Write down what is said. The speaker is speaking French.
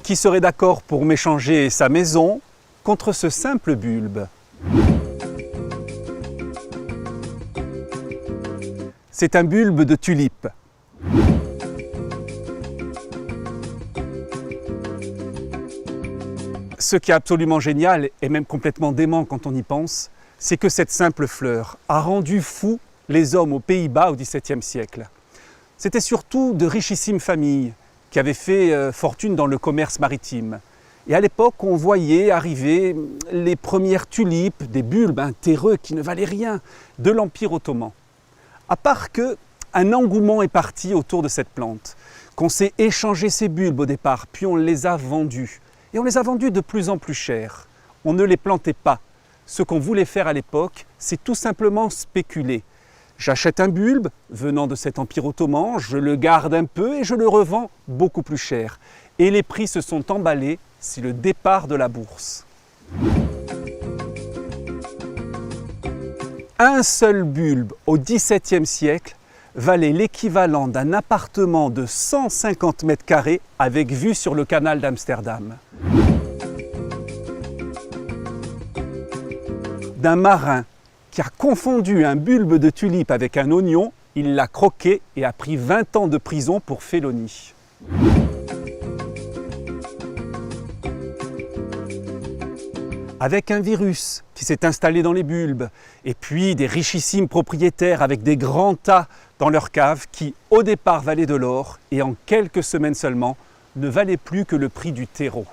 Qui serait d'accord pour m'échanger sa maison contre ce simple bulbe? C'est un bulbe de tulipe. Ce qui est absolument génial, et même complètement dément quand on y pense, c'est que cette simple fleur a rendu fous les hommes aux Pays-Bas au XVIIe siècle. C'était surtout de richissimes familles qui avaient fait fortune dans le commerce maritime. Et à l'époque, on voyait arriver les premières tulipes, des bulbes terreux qui ne valaient rien, de l'Empire ottoman. À part qu'un engouement est parti autour de cette plante, qu'on s'est échangé ces bulbes au départ, puis on les a vendus. Et on les a vendus de plus en plus cher. On ne les plantait pas. Ce qu'on voulait faire à l'époque, c'est tout simplement spéculer. J'achète un bulbe venant de cet empire ottoman, je le garde un peu et je le revends beaucoup plus cher. Et les prix se sont emballés, c'est le départ de la bourse. Un seul bulbe au XVIIe siècle valait l'équivalent d'un appartement de 150 mètres carrés avec vue sur le canal d'Amsterdam. D'un marin qui a confondu un bulbe de tulipe avec un oignon, il l'a croqué et a pris 20 ans de prison pour félonie. Avec un virus qui s'est installé dans les bulbes, et puis des richissimes propriétaires avec des grands tas dans leur cave qui, au départ, valaient de l'or et en quelques semaines seulement, ne valaient plus que le prix du terreau.